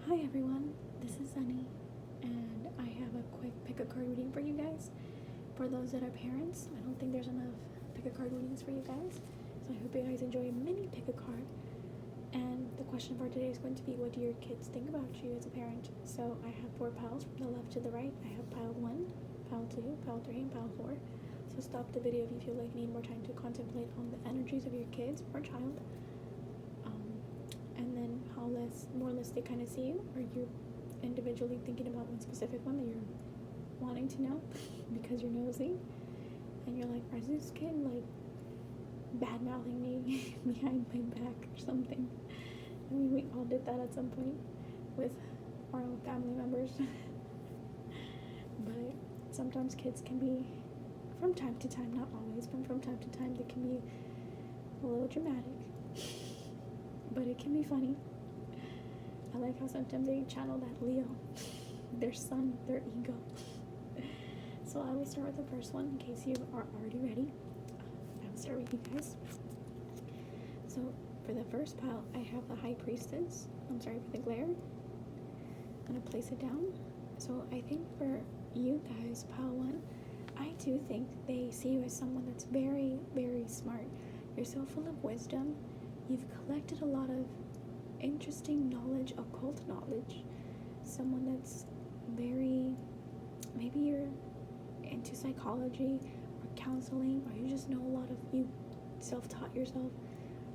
Hi everyone, this is Sunny, and I have a quick pick a card reading for you guys. For those that are parents, I don't think there's enough pick a card readings for you guys, so I hope you guys enjoy a mini pick a card. And the question for today is going to be, what do your kids think about you as a parent? So I have 4 piles from the left to the right. I have pile 1, pile 2, pile 3, and pile 4. So stop the video if you feel like you need more time to contemplate on the energies of your kids or child. And then how more or less they kind of see you, or you're individually thinking about one specific one that you're wanting to know because you're nosy, and you're like, is this kid like bad mouthing me behind my back or something? I mean, we all did that at some point with our own family members. But sometimes kids can be, from time to time, not always, but from time to time, they can be a little dramatic. But it can be funny. I like how sometimes they channel that Leo, their sun, their ego. So I always start with the first one in case you are already ready. I will start with you guys. So for the first pile, I have the High Priestess. I'm sorry for the glare. I'm going to place it down. So I think for you guys, pile 1, I do think they see you as someone that's very, very smart. You're so full of wisdom. You've collected a lot of interesting knowledge, occult knowledge. Someone that's very, maybe you're into psychology or counseling, or you just know a lot of, you self-taught yourself,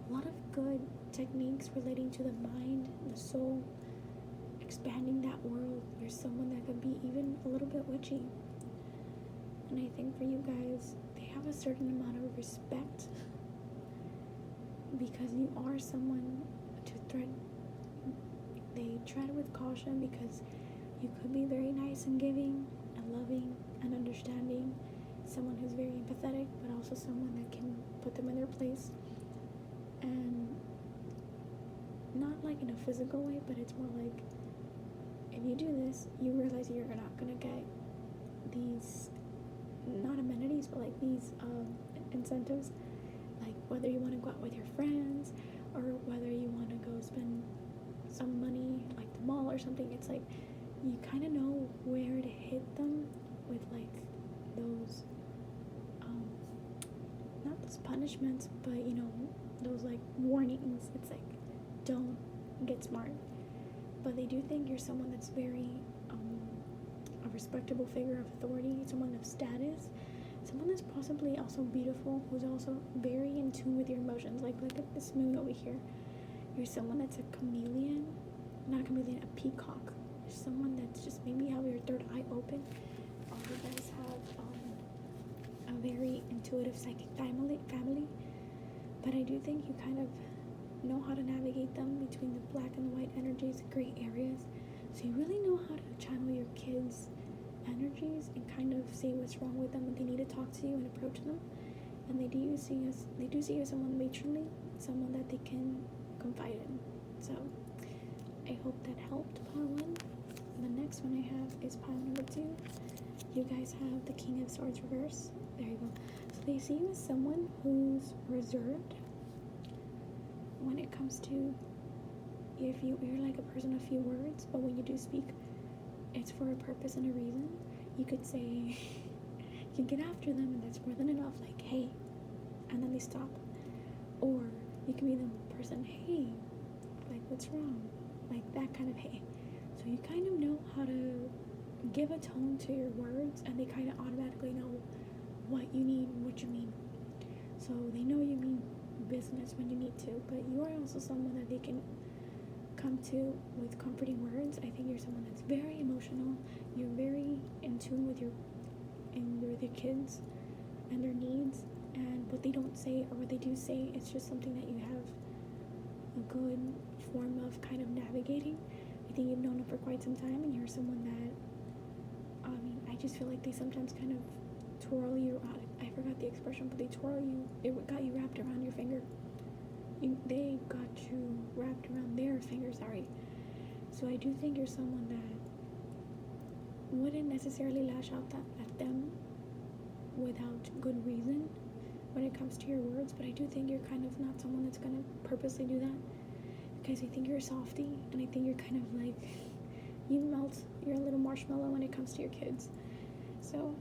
a lot of good techniques relating to the mind, the soul, expanding that world. You're someone that could be even a little bit witchy. And I think for you guys, they have a certain amount of respect because you are someone to tread. They tread with caution because you could be very nice and giving and loving and understanding, someone who's very empathetic, but also someone that can put them in their place, and not like in a physical way, but it's more like, if you do this, you realize you're not gonna get these, not amenities, but like these incentives, like whether you want to go out with your friends or whether you want to go spend some money like the mall or something. It's like you kind of know where to hit them with like those not those punishments, but you know, those like warnings. It's like, don't get smart. But they do think you're someone that's very a respectable figure of authority, someone of status, someone that's possibly also beautiful, who's also very in tune with your emotions. Like, look at this moon over here. You're someone that's a chameleon, not a chameleon, a peacock. You're someone that's just maybe have your third eye open. All you guys have a very intuitive psychic family, but I do think you kind of know how to navigate them between the black and the white energies, gray areas. So you really know how to channel your kids' energies and kind of see what's wrong with them when they need to talk to you and approach them. And they do see you as someone matronly, someone that they can confide in. So I hope that helped, pile 1. And the next one I have is pile number 2. You guys have the King of Swords reverse. There you go. So they see you as someone who's reserved when it comes to, if you're like a person of few words, but when you do speak, it's for a purpose and a reason. You could say, you get after them and that's more than enough, like, hey, and then they stop. Or you can be the person, hey, like, what's wrong? Like that kind of hey. So you kind of know how to give a tone to your words, and they kind of automatically know what you need and what you mean. So they know you mean business when you need to, but you are also someone that they can come to with comforting words. I think you're someone that's very emotional. You're very in tune with your kids and their needs, and what they don't say or what they do say, it's just something that you have a good form of kind of navigating. I think you've known them for quite some time, and you're someone that, I just feel like they sometimes kind of twirl you out. I forgot the expression, but they twirl you. It got you wrapped around your finger. They got you wrapped around their finger, sorry. So I do think you're someone that wouldn't necessarily lash out at them without good reason when it comes to your words, but I do think you're kind of not someone that's going to purposely do that. because I think you're a softie, and I think you're kind of like, you melt, you're a little marshmallow when it comes to your kids. So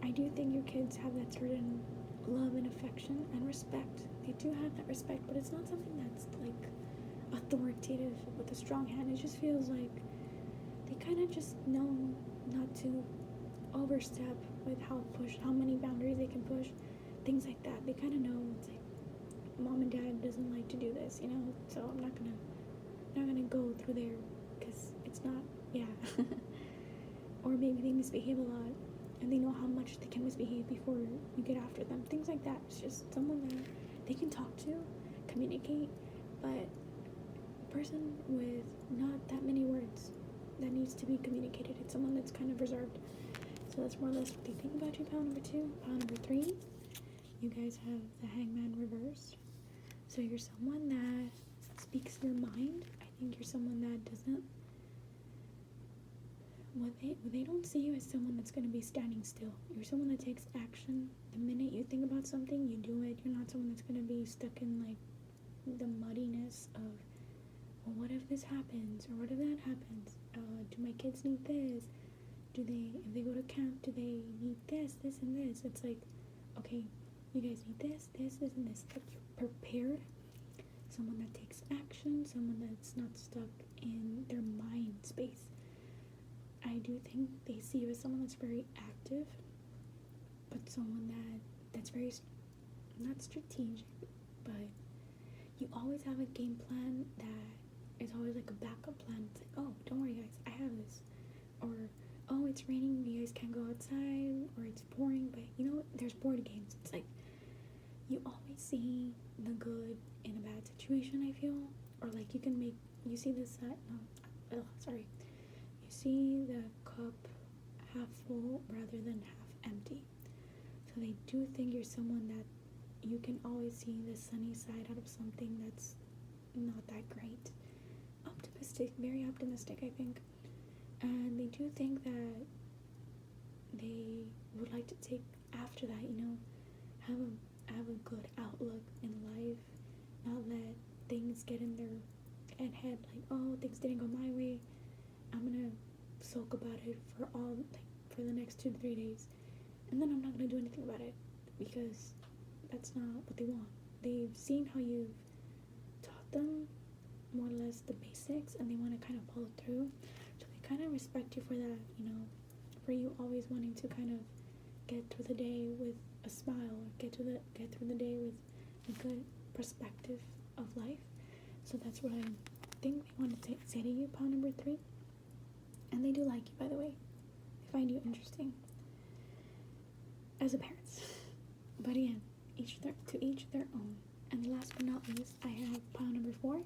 I do think your kids have that certain love and affection and respect. They do have that respect, but it's not something that's like authoritative with a strong hand. It just feels like they kind of just know not to overstep with how many boundaries they can push, things like that. They kind of know it's like mom and dad doesn't like to do this, so I'm not gonna go through there because it's not, yeah. Or maybe they misbehave a lot and they know how much they can misbehave before you get after them, things like that. It's just someone that they can talk to, communicate, but a person with not that many words that needs to be communicated. It's someone that's kind of reserved. So that's more or less what they think about you. Pile number 2. Pile number 3, you guys have the Hangman reversed. So you're someone that speaks their mind. I think you're someone that doesn't, they don't see you as someone that's going to be standing still. You're someone that takes action. The minute you think about something, you do it. You're not someone that's going to be stuck in like the muddiness of, well, what if this happens, or what if that happens? Do my kids need this? If they go to camp, do they need this, and this? It's like, okay, you guys need this, and this. Like, you're prepared. Someone that takes action, someone that's not stuck in their mind space. I do think they see you as someone that's very active, but someone that's very, not strategic, but you always have a game plan that is always like a backup plan. It's like, oh, don't worry guys, I have this. Or, oh, it's raining, you guys can't go outside, or it's pouring, but there's board games. It's like, you always see the good in a bad situation, I feel. Or like you see this you see the cup half full rather than half empty. So they do think you're someone that you can always see the sunny side out of something that's not that great. Optimistic, very optimistic, I think. And they do think that they would like to take after that, have a good outlook in life, not let things get in their head like, oh, things didn't go my way, I'm gonna sulk about it for the next 2 to 3 days, and then I'm not gonna do anything about it, because that's not what they want. They've seen how you've taught them more or less the basics, and they want to kind of follow through. So they kind of respect you for that, for you always wanting to kind of get through the day with a smile, or get through the day with a good perspective of life. So that's what I think they want to say to you, pile number 3. And they do like you, by the way. They find you interesting as a parent. But again, to each their own. And last but not least, I have pile number 4.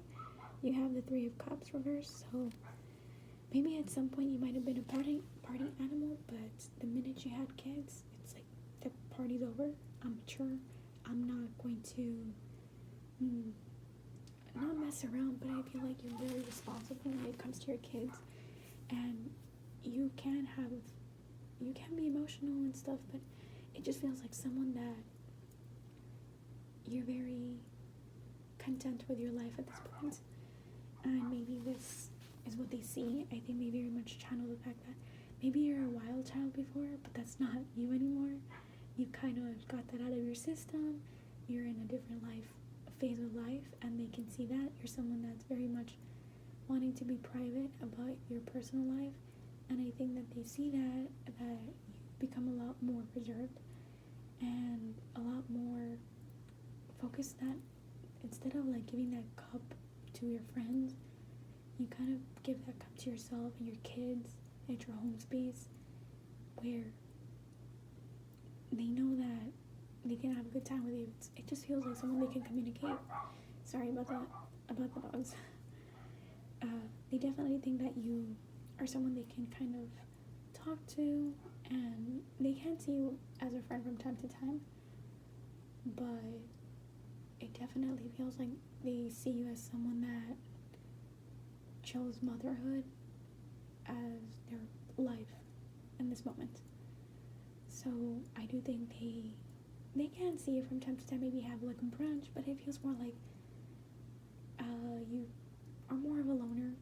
You have the 3 of Cups reversed. So maybe at some point you might have been a party animal, but the minute you had kids, it's like the party's over. I'm mature. I'm not going to not mess around, but I feel like you're very responsible when it comes to your kids. And you can be emotional and stuff, but it just feels like someone that you're very content with your life at this point. And maybe this is what they see. I think they very much channel the fact that maybe you're a wild child before, but that's not you anymore. You kind of got that out of your system. You're in a different phase of life, and they can see that. You're someone that's very much wanting to be private about your personal life, and I think that they see that you've become a lot more reserved and a lot more focused, that instead of like giving that cup to your friends, you kind of give that cup to yourself and your kids at your home space, where they know that they can have a good time with you. It just feels like someone they can communicate. Sorry about that, about the dogs. They definitely think that you are someone they can kind of talk to, and they can see you as a friend from time to time, but it definitely feels like they see you as someone that chose motherhood as their life in this moment. So I do think they can see you from time to time, maybe have like a brunch, but it feels more like are more of a loner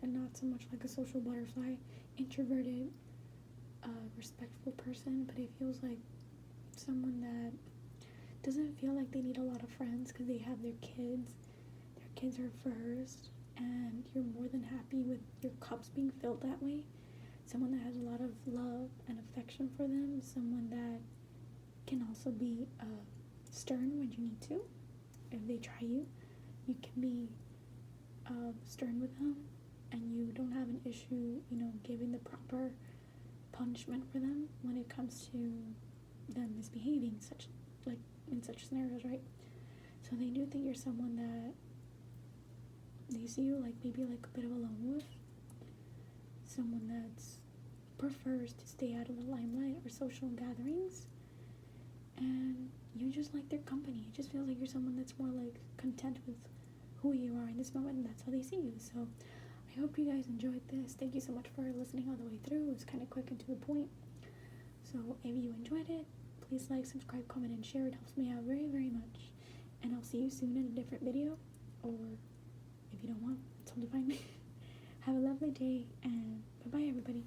and not so much like a social butterfly, introverted, respectful person, but it feels like someone that doesn't feel like they need a lot of friends because they have their kids. Their kids are first, and you're more than happy with your cups being filled that way. Someone that has a lot of love and affection for them, someone that can also be stern when you need to. If they try you, you can be stern with them, and you don't have an issue, giving the proper punishment for them when it comes to them misbehaving, in such scenarios, right? So they do think you're someone that they see you maybe a bit of a lone wolf, someone that prefers to stay out of the limelight or social gatherings, and you just like their company. It just feels like you're someone that's more content with who you are in this moment, and that's how they see you. So I hope you guys enjoyed this. Thank you so much for listening all the way through. It was kind of quick and to the point. So if you enjoyed it, please like, subscribe, comment, and share. It helps me out very, very much. And I'll see you soon in a different video. Or if you don't want, it's totally fine. Have a lovely day, and bye-bye, everybody.